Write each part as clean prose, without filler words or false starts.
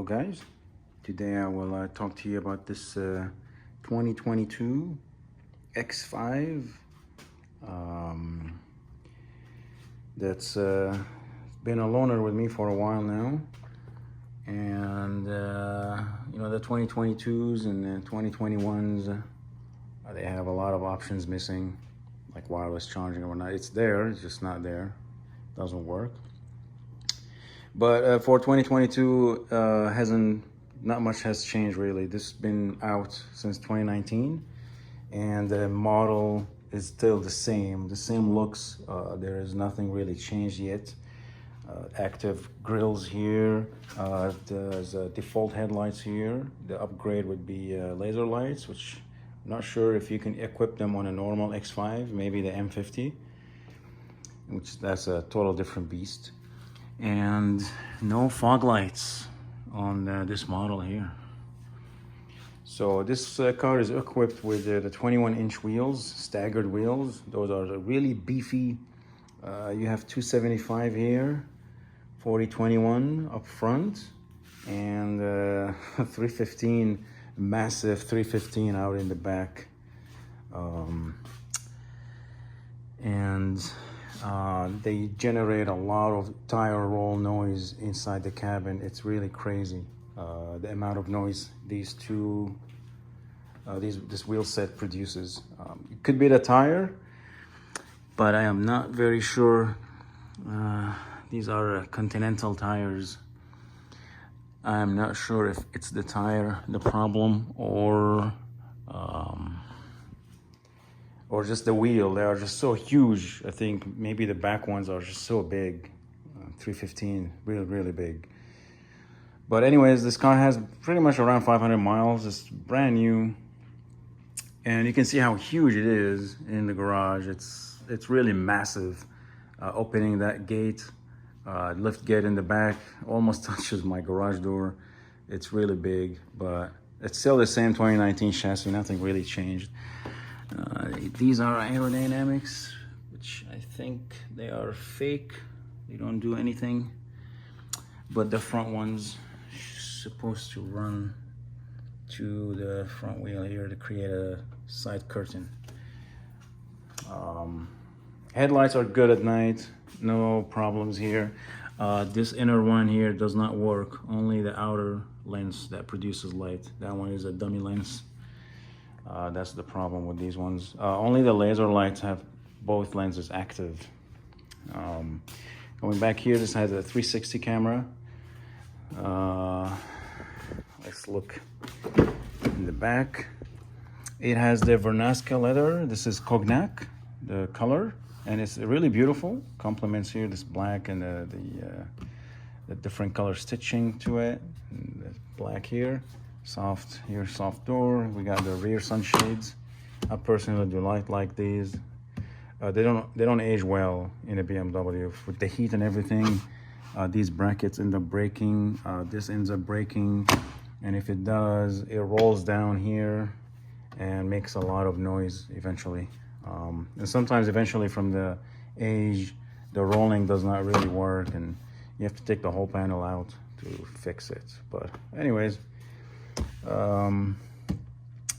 Hello guys, today I will talk to you about this 2022 X5 that's been a loaner with me for a while now. And you know, the 2022s and the 2021s, they have a lot of options missing, like wireless charging or whatnot. It's there, it's just not there, doesn't work. But for 2022, not much has changed really. This has been out since 2019, and the model is still the same looks. There is nothing really changed yet. Active grills here. There's default headlights here. The upgrade would be laser lights, which I'm not sure if you can equip them on a normal X5, maybe the M50, which that's a total different beast. And no fog lights on this model here. So this car is equipped with the 21-inch wheels, staggered wheels. Those are really beefy. You have 275 here, 40/21 up front, and 315, massive 315 out in the back. They generate a lot of tire roll noise inside the cabin. It's really crazy, the amount of noise this wheel set produces. It could be the tire, but I am not very sure. These are Continental tires. I'm not sure if it's the tire the problem or just the wheel. They are just so huge. I think maybe the back ones are just so big. 315, really big. But anyways, this car has pretty much around 500 miles. It's brand new, and you can see how huge it is in the garage. It's really massive. Opening that gate, lift gate in the back, almost touches my garage door. It's really big, but it's still the same 2019 chassis. Nothing really changed. These are aerodynamics, which I think they are fake. They don't do anything. But the front one's supposed to run to the front wheel here to create a side curtain. Headlights are good at night, no problems here. This inner one here does not work. Only the outer lens that produces light. That one is a dummy lens. That's the problem with these ones. Only the laser lights have both lenses active. Going back here, this has a 360 camera. Let's look in the back. It has the Vernasca leather. This is Cognac, the color, and it's really beautiful. Complements here this black and the different color stitching to it. And the black here. Soft here, soft door. We got the rear sunshades. I personally do like these. They don't age well in a BMW with the heat and everything. These brackets end up breaking. This ends up breaking, and if it does, it rolls down here and makes a lot of noise eventually. And sometimes eventually from the age, the rolling does not really work, and you have to take the whole panel out to fix it. But anyways,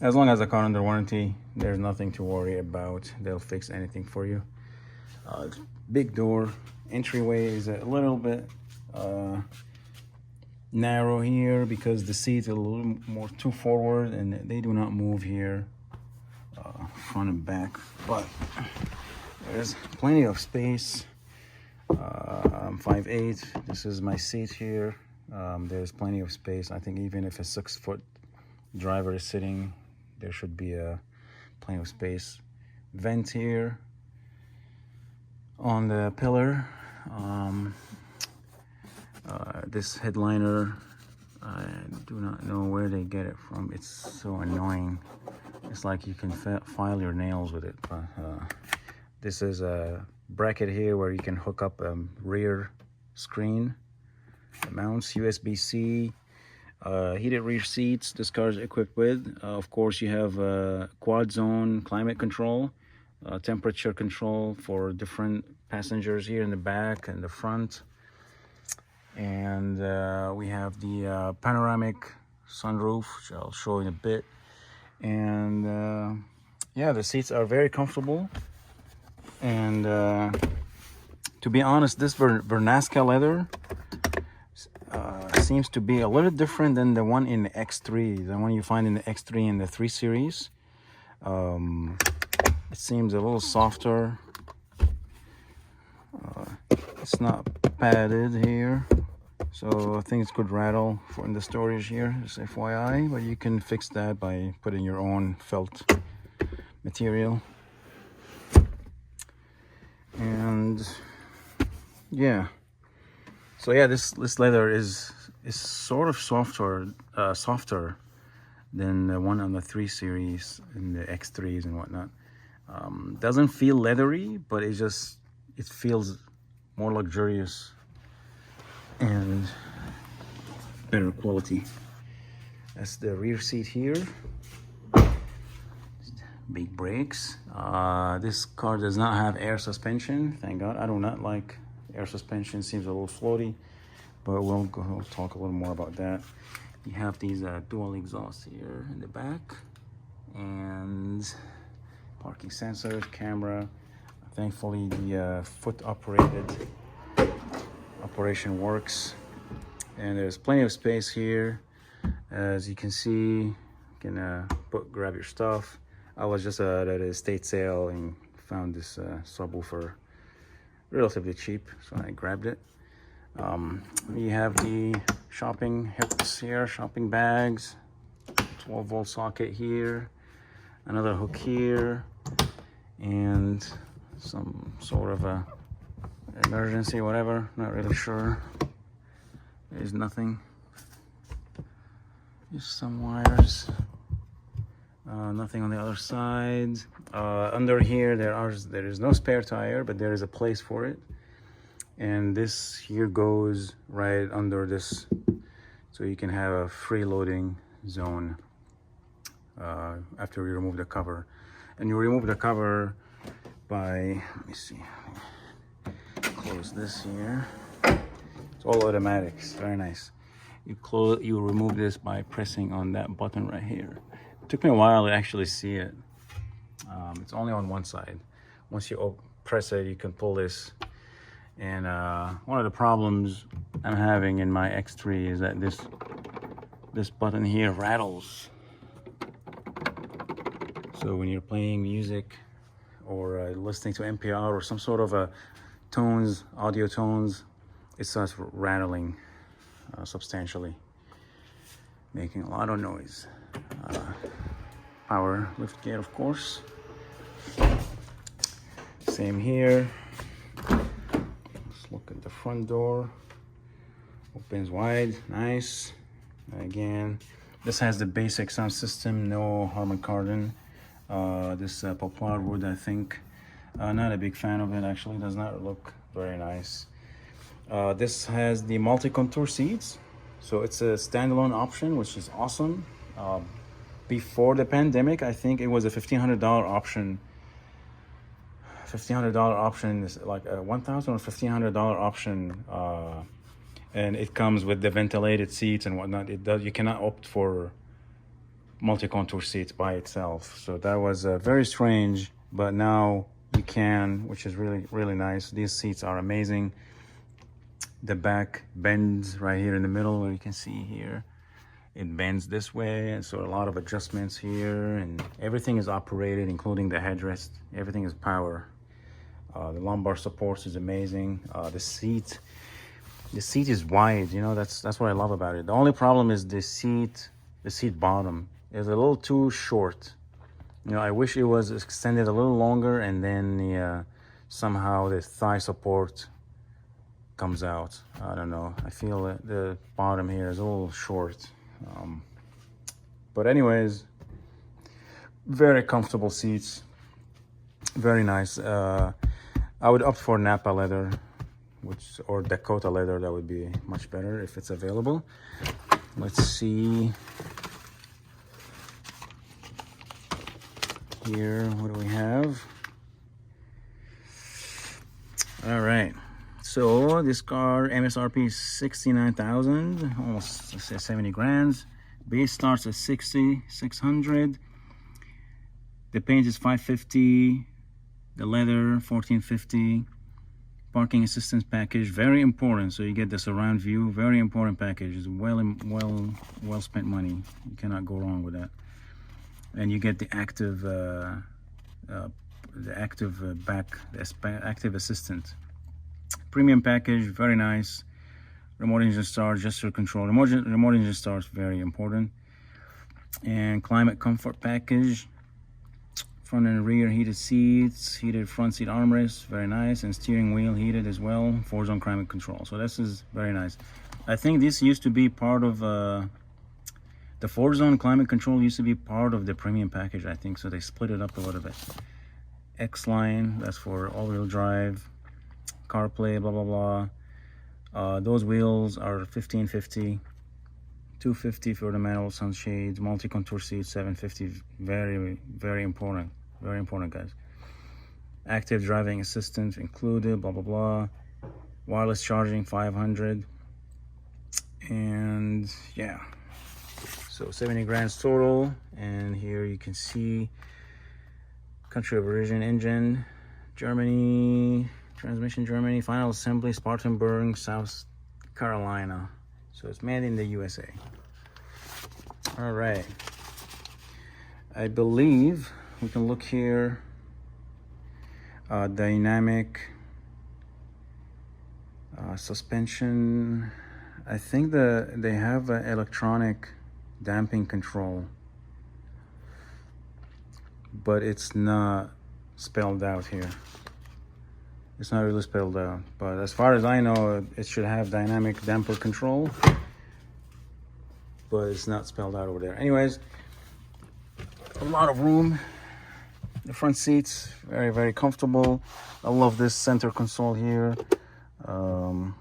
as long as the car under warranty, there's nothing to worry about. They'll fix anything for you. Big door. Entryway is a little bit narrow here because the seats are a little more too forward, and they do not move here, front and back. But there's plenty of space. I'm 5'8". This is my seat here. There's plenty of space. I think even if a 6-foot driver is sitting, there should be plenty of space. Vent here on the pillar. This headliner, I do not know where they get it from. It's so annoying. It's like you can file your nails with it. But this is a bracket here where you can hook up a rear screen. It mounts USB-C. Heated rear seats this car is equipped with. Of course, you have quad zone climate control, temperature control for different passengers here in the back and the front. And we have the panoramic sunroof, which I'll show in a bit. And yeah, the seats are very comfortable. And to be honest, this Vernasca leather seems to be a little different than the one in the X3, the one you find in the X3 and the 3 Series. It seems a little softer. It's not padded here, so things could rattle in the storage here, just FYI, but you can fix that by putting your own felt material. And yeah, so yeah, this leather is sort of softer than the one on the 3 Series and the X3s and whatnot. Doesn't feel leathery, but it feels more luxurious and better quality. That's the rear seat here. Big brakes. This car does not have air suspension, thank God. I do not like air suspension, seems a little floaty, but we'll talk a little more about that. You have these dual exhausts here in the back, and parking sensors, camera. Thankfully the foot operated operation works, and there's plenty of space here. As you can see, you can grab your stuff. I was just at an estate sale and found this subwoofer relatively cheap, so I grabbed it. You have the shopping hooks here, shopping bags, 12-volt socket here, another hook here, and some sort of a emergency, whatever, not really sure. There's nothing, just some wires. Nothing on the other side. Under here there is no spare tire, but there is a place for it, and this here goes right under this, so you can have a freeloading zone after you remove the cover. And you remove the cover by, let me see, close this here. It's all automatics, very nice. You remove this by pressing on that button right here. It took me a while to actually see it. It's only on one side. Once you press it, you can pull this. And one of the problems I'm having in my X3 is that this button here rattles. So when you're playing music or listening to NPR or some sort of audio tones, it starts rattling substantially, making a lot of noise. Power lift gate, of course. Same here. Let's look at the front door. Opens wide, nice. Again, this has the basic sound system, no Harman Kardon. This poplar wood, I think. Not a big fan of it, actually. Does not look very nice. This has the multi-contour seats, so it's a standalone option, which is awesome. Before the pandemic, I think it was a $1,500 option. $1,500 option is like a $1,000 or $1,500 option, and it comes with the ventilated seats and whatnot. You cannot opt for multi-contour seats by itself, so that was very strange. But now you can, which is really nice. These seats are amazing. The back bends right here in the middle, where you can see here. It bends this way, and so a lot of adjustments here, and everything is operated, including the headrest. Everything is power. The lumbar supports is amazing. The seat is wide. You know, that's what I love about it. The only problem is the seat bottom is a little too short. You know, I wish it was extended a little longer, and then somehow the thigh support comes out. I don't know. I feel that the bottom here is a little short. But anyways, very comfortable seats, very nice. I would opt for Napa leather, or Dakota leather. That would be much better if it's available. Let's see here, what do we have? All right, let's So this car MSRP is 69,000, almost, let's say 70 grand. Base starts at 600. The paint is 550. The leather 1450. Parking assistance package, very important. So you get the surround view, very important package. It's well spent money. You cannot go wrong with that. And you get the active active assistant. Premium package, very nice. Remote engine start, gesture control. Remote engine start is very important. And climate comfort package. Front and rear heated seats, heated front seat armrests, very nice, and steering wheel heated as well. 4-zone climate control. So this is very nice. I think this used to be part of the 4-zone climate control used to be part of the premium package, I think. So they split it up a little bit. X-line, that's for all-wheel drive, CarPlay, blah blah blah. Those wheels are 1550. 250 for the manual sunshades, multi-contour seats, 750. Very important. Very important, guys. Active driving assistant included, blah blah blah. Wireless charging, 500. And yeah, so 70 grand total. And here you can see country of origin, engine Germany, transmission Germany, final assembly Spartanburg, South Carolina. So it's made in the USA. All right, I believe we can look here. Dynamic suspension. I think they have an electronic damping control, but it's not spelled out here. It's not really spelled out, but as far as I know, it should have dynamic damper control, but it's not spelled out over there. Anyways, a lot of room. The front seats, very comfortable. I love this center console here. And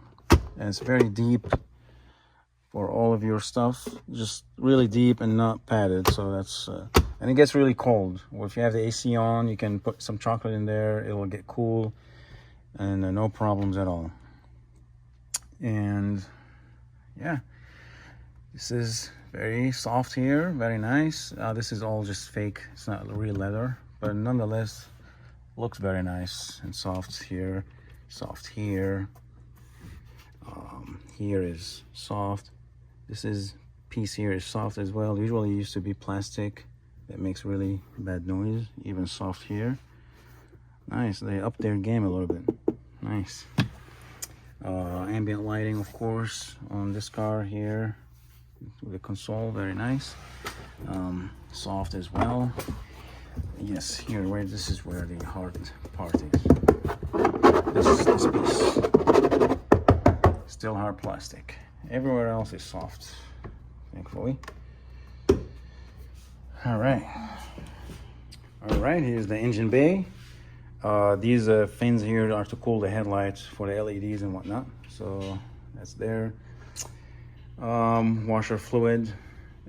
it's very deep for all of your stuff. Just really deep and not padded. So that's, and it gets really cold. Well, if you have the AC on, you can put some chocolate in there. It'll get cool and no problems at all. And yeah, this is very soft here, very nice. This is all just fake, it's not real leather, but nonetheless looks very nice and soft here, soft here. Here is soft. This is piece here is soft as well. Usually it used to be plastic that makes really bad noise. Even soft here. Nice, they upped their game a little bit. Nice. Ambient lighting, of course, on this car here. The console, very nice. Soft as well. Yes, here, where this is where the hard part is. This piece. Still hard plastic. Everywhere else is soft, thankfully. All right, here's the engine bay. These fins here are to cool the headlights for the LEDs and whatnot. So that's there. Washer fluid,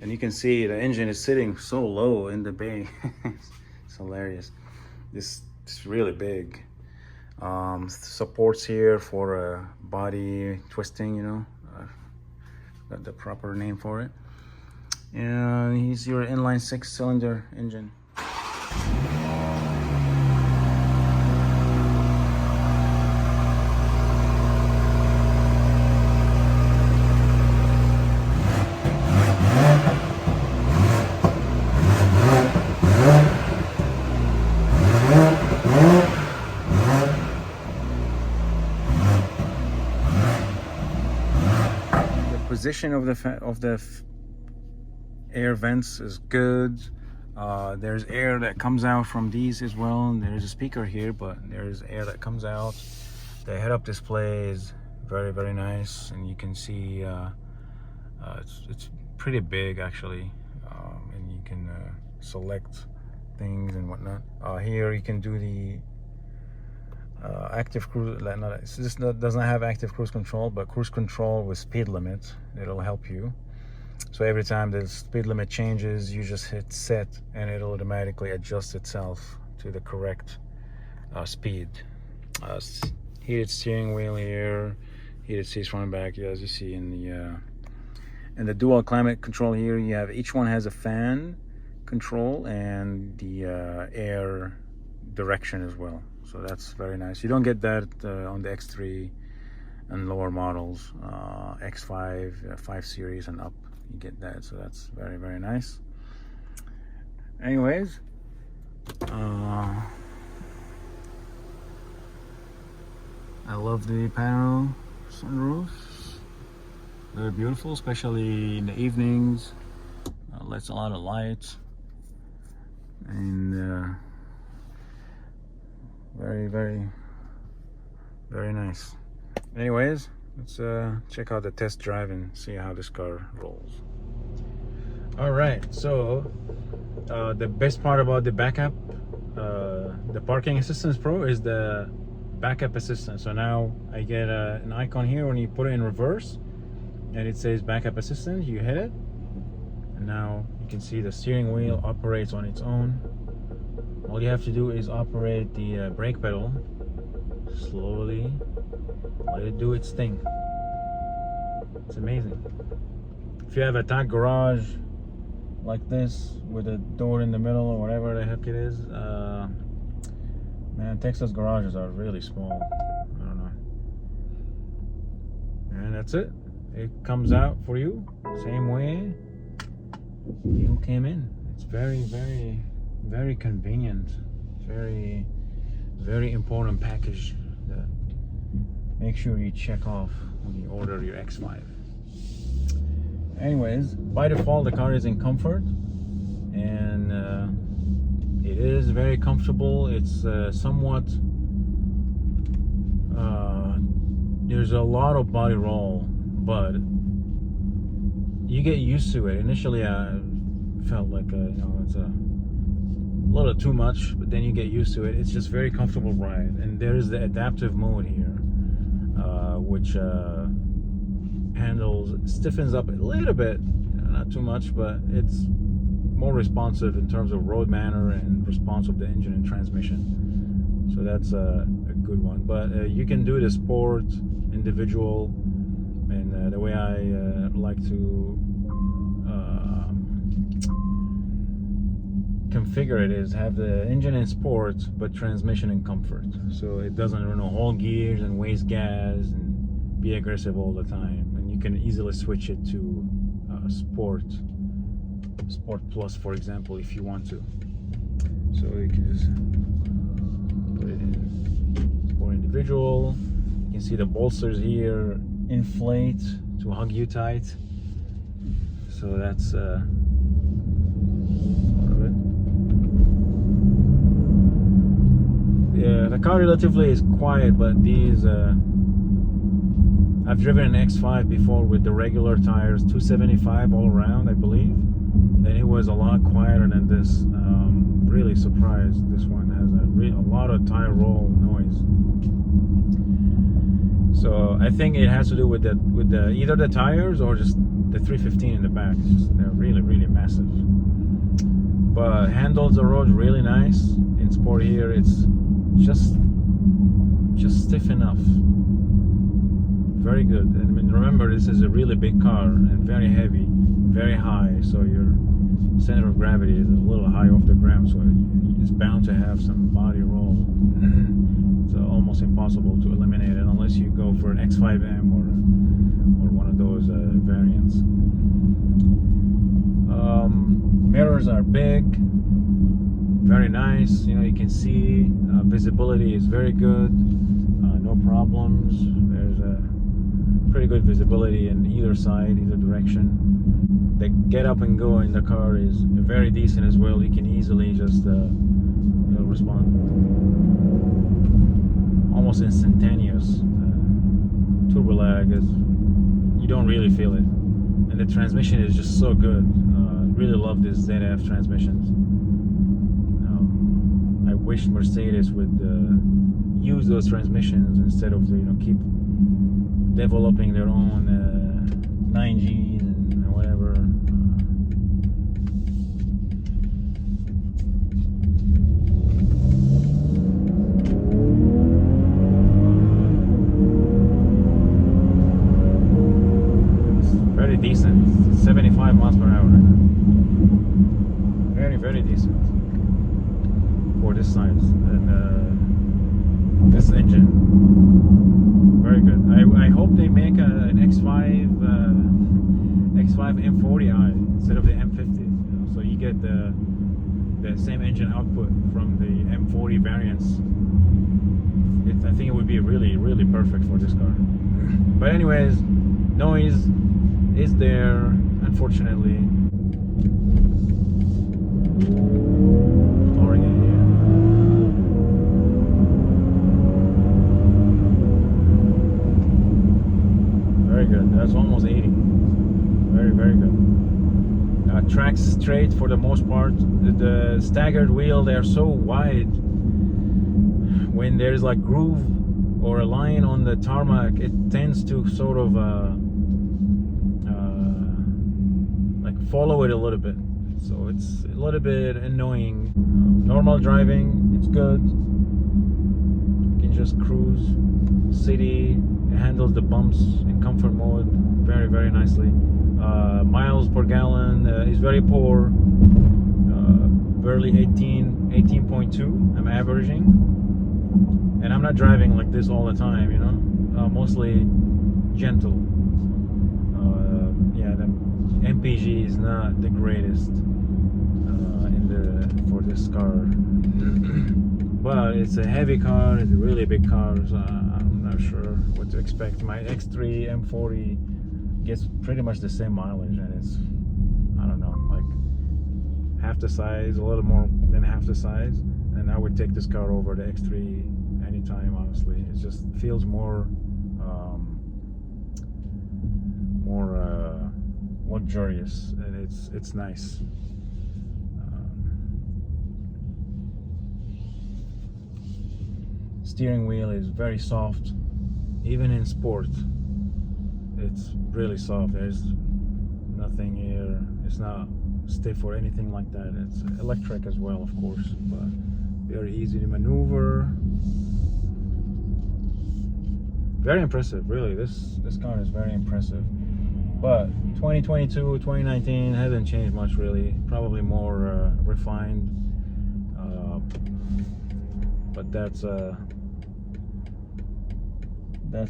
and you can see the engine is sitting so low in the bay. It's hilarious. This is really big. Supports here for body twisting, you know, got the proper name for it. And here's your inline 6-cylinder engine. Position of the air vents is good. There's air that comes out from these as well, and there's a speaker here, but there's air that comes out. The head-up display is very nice, and you can see it's pretty big actually, and you can select things and whatnot. Here you can do the active cruise, this does not have active cruise control, but cruise control with speed limit. It'll help you. So every time the speed limit changes, you just hit set and it'll automatically adjust itself to the correct speed. Heated steering wheel here, heated seats front and back, as you see in the dual climate control here. You have, each one has a fan control and the air direction as well. So that's very nice. You don't get that on the X3 and lower models, X5, 5 Series and up. You get that, so that's very, very nice. Anyways, I love the panel sunroofs. They're beautiful, especially in the evenings. Lets a lot of light, and very, very, very nice. Anyways, let's check out the test drive and see how this car rolls. All right, so the best part about the backup, the Parking Assistance Pro, is the backup assistance. So now I get an icon here when you put it in reverse, and it says backup assistant. You hit it, and now you can see the steering wheel operates on its own. All you have to do is operate the brake pedal slowly, let it do its thing. It's amazing. If you have a tight garage like this with a door in the middle or whatever the heck it is, man, Texas garages are really small. I don't know. And that's it. It comes out for you same way you came in. It's very, very, very convenient. Very, very important package that make sure you check off when you order your X5. Anyways, by default the car is in comfort, and it is very comfortable. It's somewhat there's a lot of body roll, but you get used to it. Initially I felt like it's a little too much, but then you get used to it. It's just very comfortable ride. And there is the adaptive mode here, which stiffens up a little bit, not too much, but it's more responsive in terms of road manner and responsive to engine and transmission. So that's a good one. But you can do the sport, individual, and the way I like to configure it is have the engine in sport but transmission in comfort, so it doesn't run all gears and waste gas and be aggressive all the time. And you can easily switch it to sport plus, for example, if you want to. So you can just put it in sport individual. You can see the bolsters here inflate to hug you tight, so that's part of it. Yeah, the car relatively is quiet, but these I've driven an X5 before with the regular tires, 275 all around, I believe, and it was a lot quieter than this. Really surprised. This one has a lot of tire roll noise. So I think it has to do with the either the tires or just the 315 in the back. It's just, they're really, really massive. But handles the road really nice. In sport here, it's just stiff enough. Very good. I mean, remember, this is a really big car and very heavy, very high. So your center of gravity is a little high off the ground, so it's bound to have some body roll. It's almost impossible to eliminate it unless you go for an X5M or one of those variants. Mirrors are big, very nice. You know, you can see visibility is very good, no problems. There's a pretty good visibility in either side, either direction. The get up and go in the car is very decent as well. You can easily just respond almost instantaneous. Turbo lag is, you don't really feel it, and the transmission is just so good. Really love this ZF transmissions. I wish Mercedes would use those transmissions instead of keep developing their own 9Gs and whatever. miles per hour right now. Very, very decent for this size and this engine. Very good. I hope they make an X5 M40i instead of the M50. You know, so you get the same engine output from the M40 variants. I think it would be really, really perfect for this car. But anyways, noise is there, unfortunately. Very good. That's almost 80. Very, very good. Tracks straight for the most part. The staggered wheel, they're so wide. When there's like groove or a line on the tarmac, it tends to sort of like follow it a little bit. So it's a little bit annoying. Normal driving, it's good. You can just cruise. City, it handles the bumps in comfort mode very, very nicely. Miles per gallon is very poor. Barely 18.2 I'm averaging. And I'm not driving like this all the time, you know. Mostly gentle. Yeah, the MPG is not the greatest for this car, but it's a heavy car. It's a really big car, so I'm not sure what to expect. My X3 M40 gets pretty much the same mileage, and it's, I don't know, like half the size, a little more than half the size. And I would take this car over the X3 anytime, honestly. It just feels more luxurious, and it's nice. Steering wheel is very soft, even in sport. It's really soft. There's nothing here. It's not stiff or anything like that. It's electric as well, of course, but very easy to maneuver. Very impressive, really. This car is very impressive. But 2022, 2019 hasn't changed much, really. Probably more refined. But that's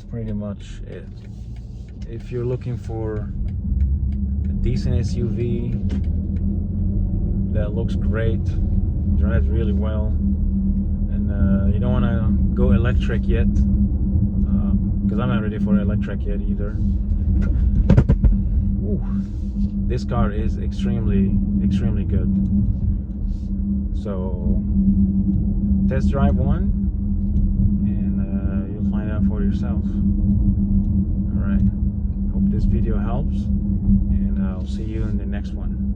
pretty much it. If you're looking for a decent SUV that looks great, drives really well, and you don't want to go electric yet, because I'm not ready for electric yet either. Ooh, this car is extremely, extremely good. So test drive one, and you'll find out for yourself. All right. Hope this video helps, and I'll see you in the next one.